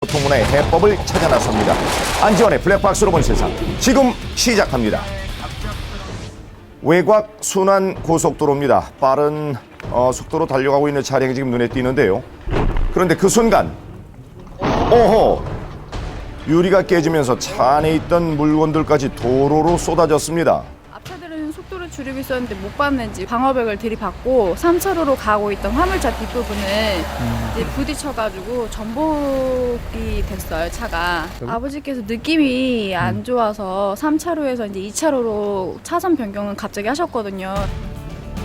교통문화의 해법을 찾아 나섭니다. 안지원의 블랙박스로 본 세상 지금 시작합니다. 외곽 순환 고속도로입니다. 빠른 속도로 달려가고 있는 차량이 지금 눈에 띄는데요. 그런데 그 순간 유리가 깨지면서 차 안에 있던 물건들까지 도로로 쏟아졌습니다. 앞차들은 속도를 줄이고 있었는데 못 봤는지 방어벽을 들이받고 3차로로 가고 있던 화물차 뒷부분을 이제 부딪혀가지고 전복이 됐어요, 차가. 아버지께서 느낌이 안 좋아서 3차로에서 이제 2차로로 차선 변경을 갑자기 하셨거든요.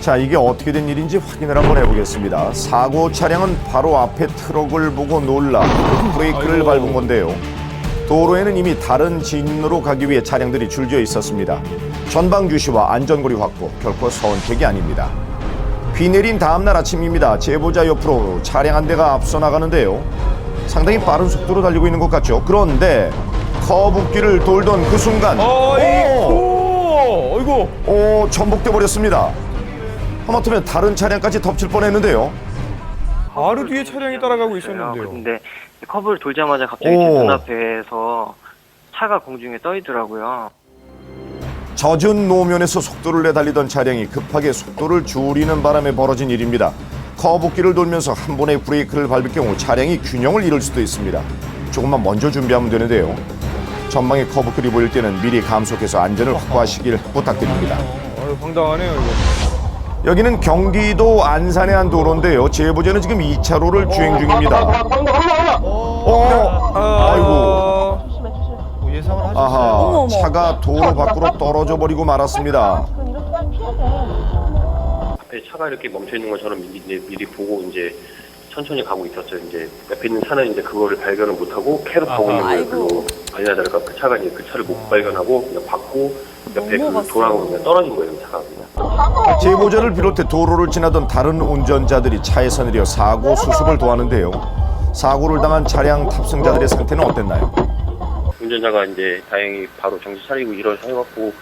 자, 이게 어떻게 된 일인지 확인을 한번 해보겠습니다. 사고 차량은 바로 앞에 트럭을 보고 놀라 브레이크를 밟은 건데요. 도로에는 이미 다른 진로로 가기 위해 차량들이 줄지어 있었습니다. 전방 주시와 안전거리 확보, 결코 선택이 아닙니다. 비 내린 다음 날 아침입니다. 제보자 옆으로 차량 한 대가 앞서 나가는데요. 상당히 빠른 속도로 달리고 있는 것 같죠. 그런데 커브길을 돌던 그 순간 전복돼 버렸습니다. 하마터면 다른 차량까지 덮칠 뻔했는데요. 바로 뒤에 차량이 따라가고 있었는데요. 근데 커브를 돌자마자 갑자기 제 눈앞에서 차가 공중에 떠 있더라고요. 젖은 노면에서 속도를 내달리던 차량이 급하게 속도를 줄이는 바람에 벌어진 일입니다. 커브길을 돌면서 한 번에 브레이크를 밟을 경우 차량이 균형을 잃을 수도 있습니다. 조금만 먼저 준비하면 되는데요. 전방에 커브길이 보일 때는 미리 감속해서 안전을 확보하시길 부탁드립니다. 황당하네요, 이거. 여기는 경기도 안산의 한 도로인데요. 제보자는 지금 2차로를 주행 중입니다. 아이고. 예상을 하셨어요? 아하, 차가 도로 밖으로 떨어져 버리고 말았습니다. 앞에 차가 이렇게 멈춰 있는 것처럼 미리 보고 이제 천천히 가고 있었죠. 이제 옆에 있는 차는 이제 그거를 발견을 못하고 계속 보고 있는 거예요. 그리고 아니나 다를까 그 차가 이제 그 차를 못 발견하고 그냥 받고 옆에 그 도로하고 그냥 떨어진 거예요, 차가 그냥. 제보자를 비롯해 도로를 지나던 다른 운전자들이 차에서 내려 사고 수습을 도하는데요. 사고를 당한 차량 탑승자들의 상태는 어땠나요? 운전자가 이제 다행히 바로 정신 차리고 일어서 해갖고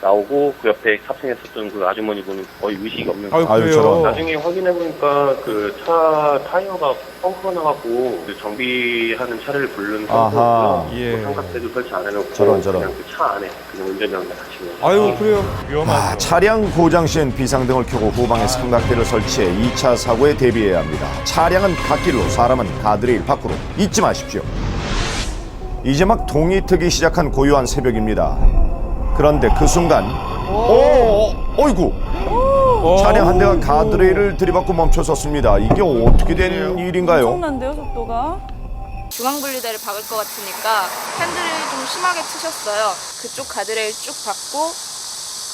나오고 그 옆에 탑승했었던 그 아주머니 분은 거의 의식이 없는 거예요. 아유, 저런. 나중에 확인해보니까 그 차 타이어가 펑크가 나갖고 그 정비하는 차를 부르는 아하. 상태였고요. 삼각대도 설치 안 해놓고 저런. 그냥 그 차 안에 그냥 운전자랑 같이 아유, 그래요. 위험하죠. 차량 고장 시엔 비상등을 켜고 후방에 삼각대를 설치해 2차 사고에 대비해야 합니다. 차량은 갓길로, 사람은 가드레일 밖으로. 잊지 마십시오. 이제 막 동이 트기 시작한 고요한 새벽입니다. 그런데 그 순간 어이구! 차량 한 대가 가드레일을 들이받고 멈춰섰습니다. 이게 어떻게 된 일인가요? 엄청난데요, 속도가? 중앙분리대를 박을 것 같으니까 핸들을 좀 심하게 트셨어요. 그쪽 가드레일 쭉 받고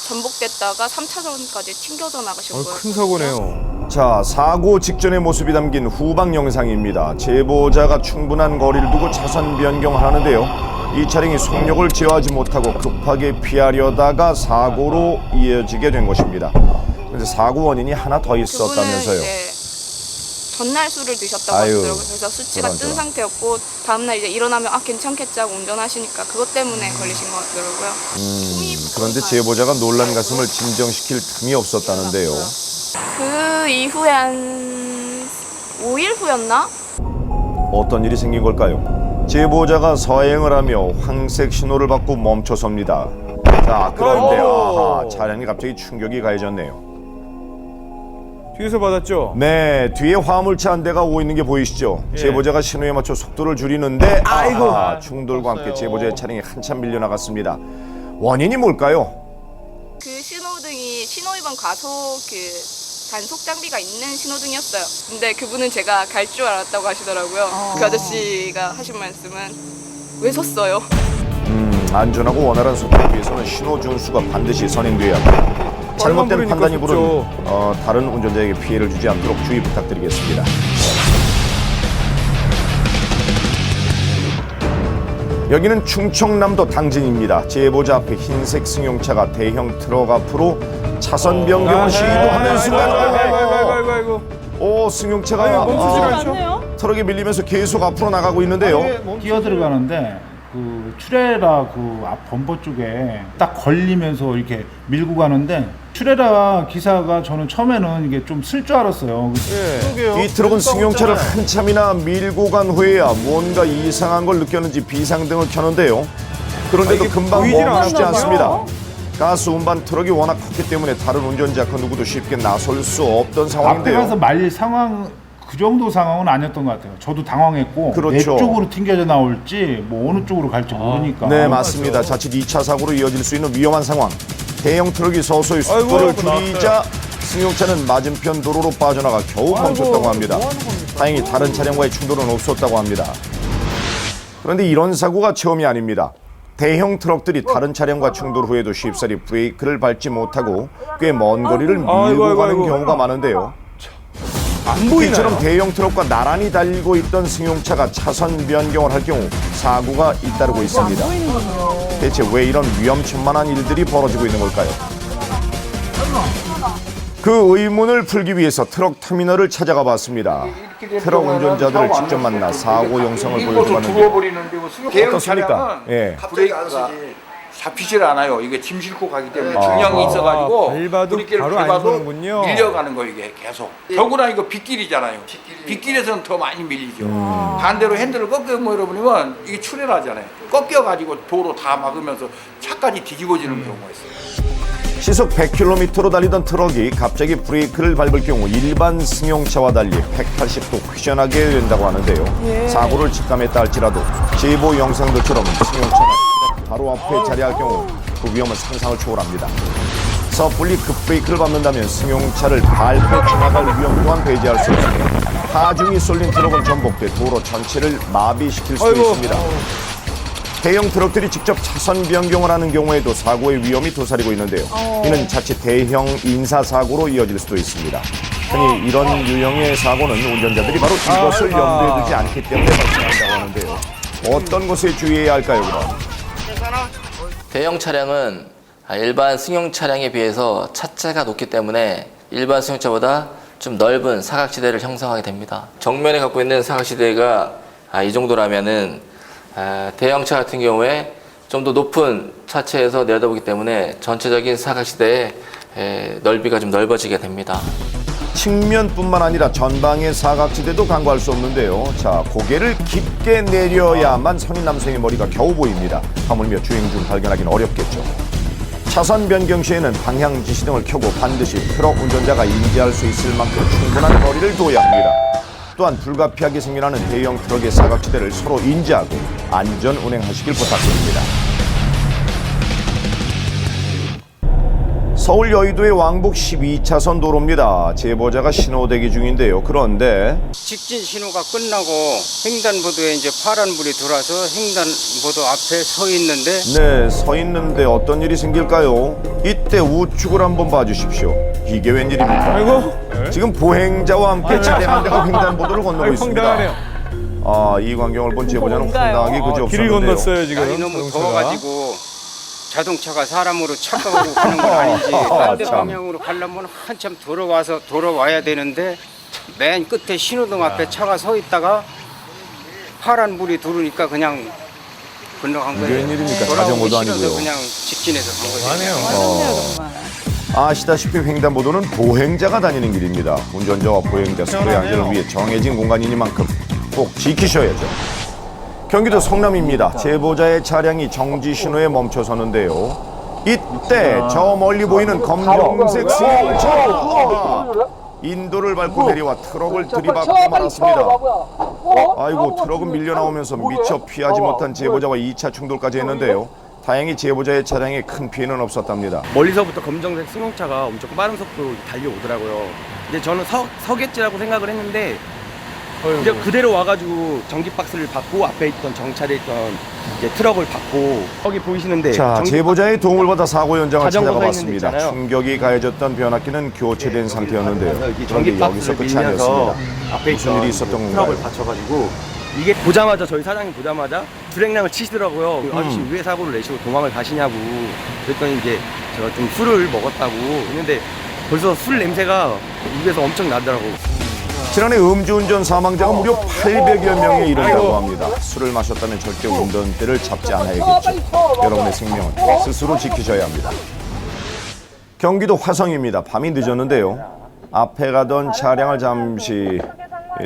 전복됐다가 3차선까지 튕겨져 나가셨고요. 큰 사고네요. 자, 사고 직전의 모습이 담긴 후방 영상입니다. 제보자가 충분한 거리를 두고 차선 변경을 하는데요. 이 차량이 속력을 제어하지 못하고 급하게 피하려다가 사고로 이어지게 된 것입니다. 그런데 사고 원인이 하나 더 있었다면서요. 전날 술을 드셨다고 아유, 하시더라고요. 그래서 수치가 뜬 저런. 상태였고 다음날 이제 일어나면 괜찮겠지 하고 운전하시니까 그것 때문에 걸리신 것 같더라고요. 그런데 제보자가 놀란 가슴을 진정시킬 틈이 없었다는데요. 그 이후에 한 5일 후였나? 어떤 일이 생긴 걸까요? 제보자가 서행을 하며 황색 신호를 받고 멈춰섭니다. 자, 그런데 차량이 갑자기 충격이 가해졌네요. 뒤에서 받았죠? 네, 뒤에 화물차 한 대가 오고 있는 게 보이시죠? 예. 제보자가 신호에 맞춰 속도를 줄이는데 충돌과 함께 제보자의 차량이 한참 밀려나갔습니다. 원인이 뭘까요? 그 신호등이 신호위반 과속 단속 장비가 있는 신호등이었어요. 근데 그분은 제가 갈 줄 알았다고 하시더라고요. 그 아저씨가 하신 말씀은 왜 섰어요? 안전하고 원활한 소통을 위해서는 신호 준수가 반드시 선행돼야 합니다. 잘못된 판단이 부른 다른 운전자에게 피해를 주지 않도록 주의 부탁드리겠습니다. 여기는 충청남도 당진입니다. 제보자 앞에 흰색 승용차가 대형 트럭 앞으로 차선 변경을 시도하는 순간 아이고. 승용차가 멈추질 않죠? 트럭에 밀리면서 계속 앞으로 나가고 있는데요. 뛰어 들어가는데 그 트레라 그 앞 범퍼 쪽에 딱 걸리면서 이렇게 밀고 가는데 트레라 기사가 저는 처음에는 이게 좀 쓸 줄 알았어요. 이 트럭은 승용차를 한참이나 밀고 간 후에야 뭔가 이상한 걸 느꼈는지 비상등을 켜는데요. 그런데도 금방 보이질 멈추지 않았나요? 않습니다. 가스 운반 트럭이 워낙 컸기 때문에 다른 운전자 그 누구도 쉽게 나설 수 없던 앞에 가서 상황인데요. 말릴 상황 그 정도 상황은 아니었던 것 같아요. 저도 당황했고 그렇죠. 내 쪽으로 튕겨져 나올지 뭐 어느 쪽으로 갈지 모르니까. 네, 맞습니다. 자칫 2차 사고로 이어질 수 있는 위험한 상황. 대형 트럭이 서서히 속도를 아이고, 줄이자 승용차는 맞은편 도로로 빠져나가 겨우 멈췄다고 합니다. 다행히 다른 차량과의 충돌은 없었다고 합니다. 그런데 이런 사고가 처음이 아닙니다. 대형 트럭들이 다른 차량과 충돌 후에도 쉽사리 브레이크를 밟지 못하고 꽤 먼 거리를 밀고 가는 경우가 많은데요. 안 보이나요? 이처럼 대형 트럭과 나란히 달리고 있던 승용차가 차선 변경을 할 경우 사고가 잇따르고 있습니다. 대체 왜 이런 위험천만한 일들이 벌어지고 있는 걸까요? 그 의문을 풀기 위해서 트럭 터미널을 찾아가 봤습니다. 트럭 운전자들을 직접 만나 사고 영상을 보여주었는데 어떻습니까? 예. 브레이크가 잡히질 않아요. 이게 짐 싣고 가기 때문에 중량이 있어가지고 밟아도 브레이크를 바로 안 밟아도 서는군요. 밀려가는 거 이게 계속. 더구나 이거 빗길이잖아요. 빗길에서는 더 많이 밀리죠. 반대로 핸들을 꺾여 여러분이면 이게 출혈하잖아요. 꺾여가지고 도로 다 막으면서 차까지 뒤집어지는 경우가 있어요. 시속 100km로 달리던 트럭이 갑자기 브레이크를 밟을 경우 일반 승용차와 달리 180도 휘전하게 된다고 하는데요. 사고를 직감했다 할지라도 제보 영상들처럼 승용차가 바로 앞에 자리할 경우 그 위험은 상상을 초월합니다. 섣불리 급브레이크를 밟는다면 승용차를 밟고 지나갈 위험 또한 배제할 수 없습니다. 하중이 쏠린 트럭은 전복돼 도로 전체를 마비시킬 수 있습니다. 대형 트럭들이 직접 차선 변경을 하는 경우에도 사고의 위험이 도사리고 있는데요. 이는 자칫 대형 인사사고로 이어질 수도 있습니다. 흔히 이런 유형의 사고는 운전자들이 바로 이것을 염두에 두지 않기 때문에 발생한다고 하는데요. 어떤 것에 주의해야 할까요, 그럼? 대형 차량은 일반 승용 차량에 비해서 차체가 높기 때문에 일반 승용차보다 좀 넓은 사각지대를 형성하게 됩니다. 정면에 갖고 있는 사각지대가 이 정도라면은 대형차 같은 경우에 좀 더 높은 차체에서 내려다보기 때문에 전체적인 사각지대의 넓이가 좀 넓어지게 됩니다. 측면뿐만 아니라 전방의 사각지대도 간과할 수 없는데요. 자, 고개를 깊게 내려야만 성인 남성의 머리가 겨우 보입니다. 하물며 주행 중 발견하기는 어렵겠죠. 차선 변경 시에는 방향 지시등을 켜고 반드시 트럭 운전자가 인지할 수 있을 만큼 충분한 거리를 둬야 합니다. 또한 불가피하게 생겨나는 대형 트럭의 사각지대를 서로 인지하고 안전 운행하시길 부탁드립니다. 서울 여의도의 왕복 12차선 도로입니다. 제보자가 신호대기 중인데요. 그런데 직진 신호가 끝나고 횡단보도에 이제 파란불이 들어와서 횡단보도 앞에 서 있는데 네, 서 있는데 어떤 일이 생길까요? 이때 우측을 한번 봐주십시오. 이게 웬일입니까? 아이고. 지금 보행자와 함께 차량 한 대가 횡단보도를 건너고 아이고, 있습니다. 황당하네요. 이 광경을 본 제보자는 황당하기 그지 길을 없었는데요. 건넜어요 지금. 날이 너무 자동차가. 더워가지고 자동차가 사람으로 착각하고 가는 건 아니지. 딴데 참. 방향으로 가려면 한참 돌아와야 되는데 맨 끝에 신호등 앞에 차가 서 있다가 파란불이 들어오니까 그냥 건너간 거예요. 웬일입니까? 돌아오기 자전거도 싫어서 아니고요. 그냥 직진해서 간 거죠. 하네요. 아시다시피 횡단보도는 보행자가 다니는 길입니다. 운전자와 보행자 서로의 안전을 위해 정해진 공간이니만큼 꼭 지키셔야죠. 경기도 성남입니다. 제보자의 차량이 정지 신호에 멈춰서는데요. 이때 저 멀리 보이는 검정색 승용차 인도를 밟고 내려와 트럭을 들이받고 말았습니다. 아이고, 트럭은 밀려나오면서 미처 피하지 못한 제보자와 2차 충돌까지 했는데요. 다행히 제보자의 차량에 큰 피해는 없었답니다. 멀리서부터 검정색 승용차가 엄청 빠른 속도로 달려오더라고요. 근데 저는 서겠지라고 생각을 했는데 이제 그대로 와가지고 전기 박스를 받고 앞에 있던 정차돼 있던 이제 트럭을 받고 여기 보이시는데 자, 제보자의 도움을 받아 사고 현장을 자전거 찾아가 서 있는 데 봤습니다. 있잖아요. 충격이 가해졌던 변압기는 교체된 상태였는데요. 그래서 이 그런데 전기 여기서 박스를 끝이 밀면서 아니었습니다. 앞에 무슨 있던 일이 있었던 트럭을 건가요? 받쳐가지고 이게 보자마자 저희 사장님 보자마자 브레이크량을 치시더라고요. 아저씨 왜 사고를 내시고 도망을 가시냐고. 그랬더니 이제 제가 좀 술을 먹었다고 했는데 벌써 술 냄새가 입에서 엄청 나더라고. 지난해 음주운전 사망자가 무려 800여 명에 이른다고 합니다. 술을 마셨다면 절대 운전대를 잡지 않아야겠죠. 여러분의 생명은 스스로 지키셔야 합니다. 경기도 화성입니다. 밤이 늦었는데요. 앞에 가던 차량을 잠시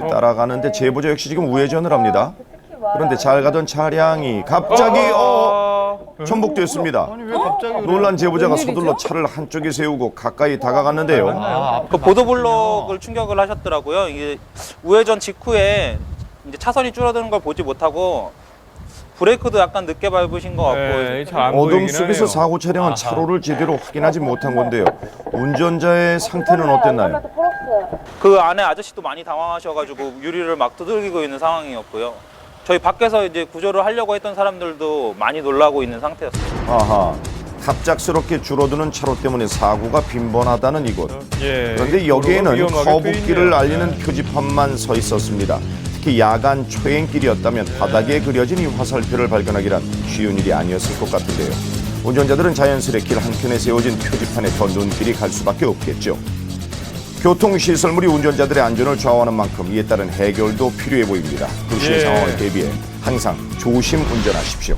따라가는데 제보자 역시 지금 우회전을 합니다. 그런데 잘 가던 차량이 갑자기 전복됐습니다. 놀란 제보자가 서둘러 차를 한쪽에 세우고 가까이 다가갔는데요. 그 보도블록을 충격을 하셨더라고요. 이게 우회전 직후에 이제 차선이 줄어드는 걸 보지 못하고 브레이크도 약간 늦게 밟으신 것 같고 어둠 속에서 사고 차량은 차로를 제대로 확인하지 못한 건데요. 운전자의 상태는 어땠나요? 그 안에 아저씨도 많이 당황하셔가지고 유리를 막 두들기고 있는 상황이었고요. 저희 밖에서 이제 구조를 하려고 했던 사람들도 많이 놀라고 있는 상태였습니다. 아하, 갑작스럽게 줄어드는 차로 때문에 사고가 빈번하다는 이곳. 그런데 여기에는 거북길을 알리는 표지판만 서 있었습니다. 특히 야간 초행길이었다면 바닥에 그려진 이 화살표를 발견하기란 쉬운 일이 아니었을 것 같은데요. 운전자들은 자연스레 길 한켠에 세워진 표지판에 더 눈길이 갈 수밖에 없겠죠. 교통시설물이 운전자들의 안전을 좌우하는 만큼 이에 따른 해결도 필요해 보입니다. 불시의 상황을 대비해 항상 조심 운전하십시오.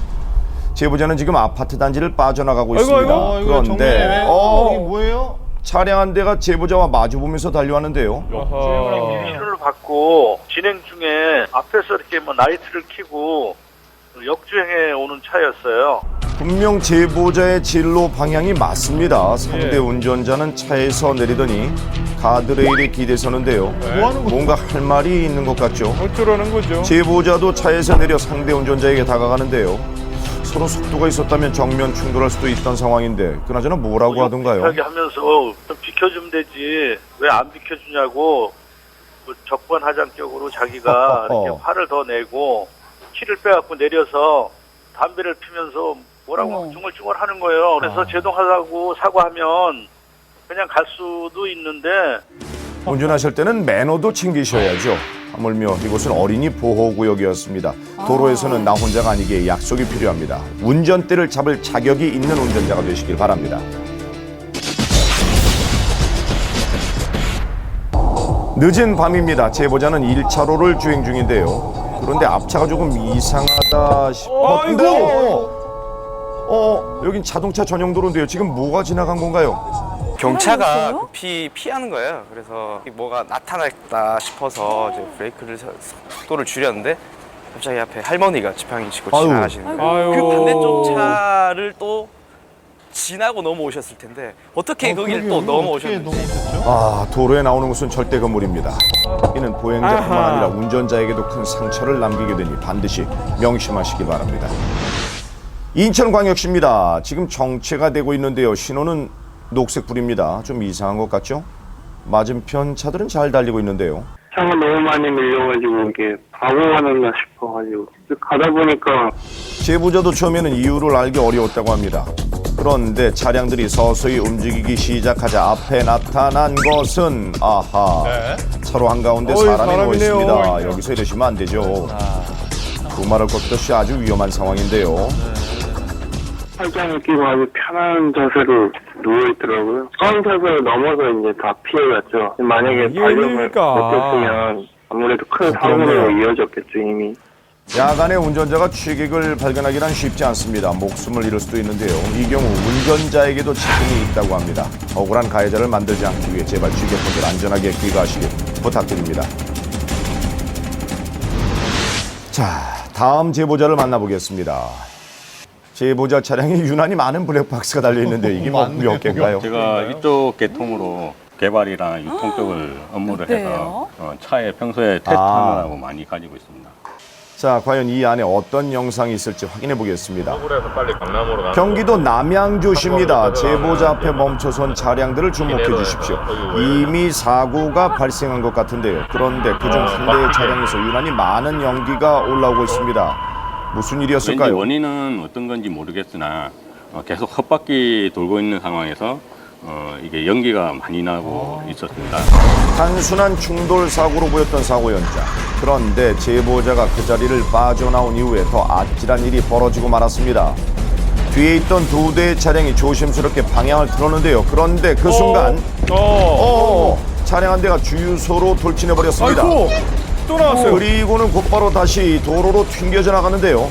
제보자는 지금 아파트 단지를 빠져나가고 있습니다. 그런데 이게 뭐예요? 차량 한 대가 제보자와 마주보면서 달려왔는데요. 신호를 받고 진행 중에 앞에서 이렇게 뭐 라이트를 켜고 역주행해 오는 차였어요. 분명 제보자의 진로 방향이 맞습니다. 상대 운전자는 차에서 내리더니 가드레일에 기대서는데요. 뭔가 할 말이 있는 것 같죠. 어쩌라는 거죠? 제보자도 차에서 내려 상대 운전자에게 다가가는데요. 서로 속도가 있었다면 정면 충돌할 수도 있던 상황인데 그나저나 뭐라고 하던가요? 비슷하게 하면서 좀 비켜주면 되지 왜 안 비켜주냐고 적반하장격으로 자기가 이렇게 화를 더 내고 키를 빼갖고 내려서 담배를 피면서 뭐라고 중얼중얼 하는 거예요. 그래서 제동하라고 사과하면 그냥 갈 수도 있는데 운전하실 때는 매너도 챙기셔야죠. 하물며 이곳은 어린이 보호구역이었습니다. 도로에서는 나 혼자가 아니기에 약속이 필요합니다. 운전대를 잡을 자격이 있는 운전자가 되시길 바랍니다. 늦은 밤입니다. 제보자는 1차로를 주행 중인데요. 그런데 앞차가 조금 이상하다 싶었는데 여긴 자동차 전용 도로인데요. 지금 뭐가 지나간 건가요? 경차가 급히 피하는 거예요. 그래서 뭐가 나타났다 싶어서 이제 브레이크를 속도를 줄였는데 갑자기 앞에 할머니가 지팡이 짚고 지나가시는 거예요. 그 반대쪽 차를 또 지나고 넘어오셨을 텐데 어떻게 거기를 또 넘어오셨는지. 도로에 나오는 것은 절대 건물입니다. 이는 보행자뿐만 아니라 운전자에게도 큰 상처를 남기게 되니 반드시 명심하시기 바랍니다. 인천광역시입니다. 지금 정체가 되고 있는데요. 신호는 녹색불입니다. 좀 이상한 것 같죠? 맞은편 차들은 잘 달리고 있는데요. 차가 너무 많이 밀려가지고 이게 사고가 났나 싶어가지고 가다 보니까 제보자도 처음에는 이유를 알기 어려웠다고 합니다. 그런데 차량들이 서서히 움직이기 시작하자 앞에 나타난 것은 차로 한가운데 사람이 누워 있습니다. 여기서 이러시면 안 되죠. 두말을 걷듯이 아주 위험한 상황인데요. 팔짱을 끼고 아주 편한 자세로 누워있더라고요. 상태에서 넘어서 이제 다 피해갔죠. 만약에 발령을 못했으면 아무래도 큰 사고로 이어졌겠죠, 이미. 야간에 운전자가 취객을 발견하기란 쉽지 않습니다. 목숨을 잃을 수도 있는데요. 이 경우 운전자에게도 책임이 있다고 합니다. 억울한 가해자를 만들지 않기 위해 제발 취객분들 안전하게 귀가하시길 부탁드립니다. 자, 다음 제보자를 만나보겠습니다. 제보자 차량에 유난히 많은 블랙박스가 달려있는데 이게 몇 개인가요? 제가 이쪽 계통으로 개발이랑 유통 쪽을 업무를 해서 차에 평소에 테스트하느라고 많이 가지고 있습니다. 자, 과연 이 안에 어떤 영상이 있을지 확인해 보겠습니다. 경기도 남양주시입니다. 제보자 앞에 멈춰선 차량들을 주목해 주십시오. 이미 사고가 발생한 것 같은데요. 그런데 그중 한 대의 차량에서 유난히 많은 연기가 올라오고 있습니다. 무슨 일이었을까요? 원인은 어떤 건지 모르겠으나 계속 헛바퀴 돌고 있는 상황에서 이게 연기가 많이 나고 있었습니다. 단순한 충돌 사고로 보였던 사고 현장. 그런데 제보자가 그 자리를 빠져나온 이후에 더 아찔한 일이 벌어지고 말았습니다. 뒤에 있던 두 대의 차량이 조심스럽게 방향을 틀었는데요. 그런데 그 순간 차량 한 대가 주유소로 돌진해 버렸습니다. 아이고, 또 나왔어요. 그리고는 곧바로 다시 도로로 튕겨져 나가는데요.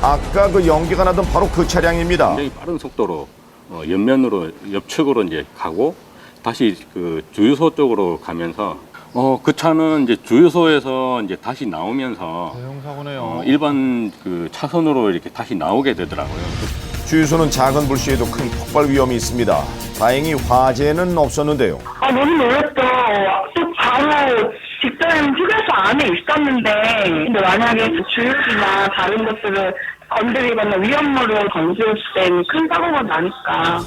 아까 그 연기가 나던 바로 그 차량입니다. 굉장히 빠른 속도로 옆면으로 옆측으로 이제 가고 다시 그 주유소 쪽으로 가면서 그 차는 이제 주유소에서 이제 다시 나오면서 대형사고네요. 일반 그 차선으로 이렇게 다시 나오게 되더라고요. 주유소는 작은 불씨에도 큰 폭발 위험이 있습니다. 다행히 화재는 없었는데요. 너무 놀랐죠. 또 바로 직전 휴게소 안에 있었는데, 근데 만약에 주유기나 다른 것들을 건드리거나 위험물을 건드렸을 때는 큰 사고가 나니까.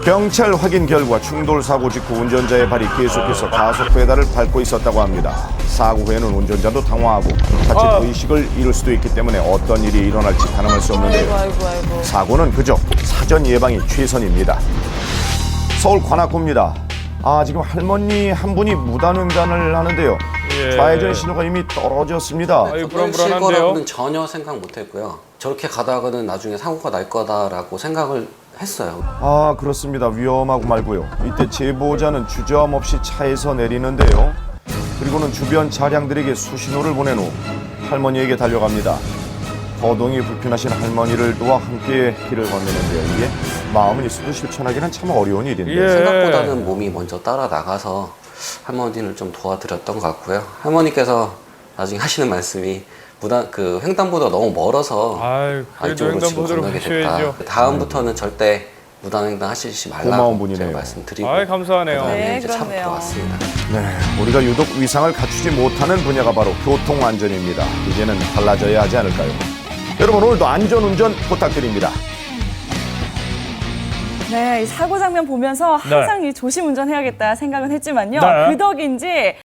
경찰 확인 결과 충돌 사고 직후 운전자의 발이 계속해서 가속 페달을 밟고 있었다고 합니다. 사고 후에는 운전자도 당황하고 자칫 의식을 잃을 수도 있기 때문에 어떤 일이 일어날지 가늠할 수 없는데요. 사고는 그저 사전 예방이 최선입니다. 서울 관악구입니다. 지금 할머니 한 분이 무단횡단을 하는데요. 좌회전 신호가 이미 떨어졌습니다. 실 거라고는 전혀 생각 못했고요. 저렇게 가다가는 나중에 사고가 날 거다라고 생각을 했어요. 그렇습니다. 위험하고 말고요. 이때 제보자는 주저함 없이 차에서 내리는데요. 그리고는 주변 차량들에게 수신호를 보낸 후 할머니에게 달려갑니다. 거동이 불편하신 할머니를 도와 함께 길을 건네는데요. 이게 마음은 있어도 실천하기는 참 어려운 일인데. 생각보다는 몸이 먼저 따라 나가서 할머니를 좀 도와드렸던 것 같고요. 할머니께서 나중에 하시는 말씀이 횡단보도가 너무 멀어서 안쪽으로 지금 건너게 됐다. 다음부터는 절대 무단횡단 하시지 말라고 제가 말씀드리고 감사하네요. 네, 참고 왔습니다. 네, 우리가 유독 위상을 갖추지 못하는 분야가 바로 교통안전입니다. 이제는 달라져야 하지 않을까요? 여러분, 오늘도 안전운전 부탁드립니다. 네, 이 사고 장면 보면서 항상 이 조심 운전해야겠다 생각은 했지만요. 그 덕인지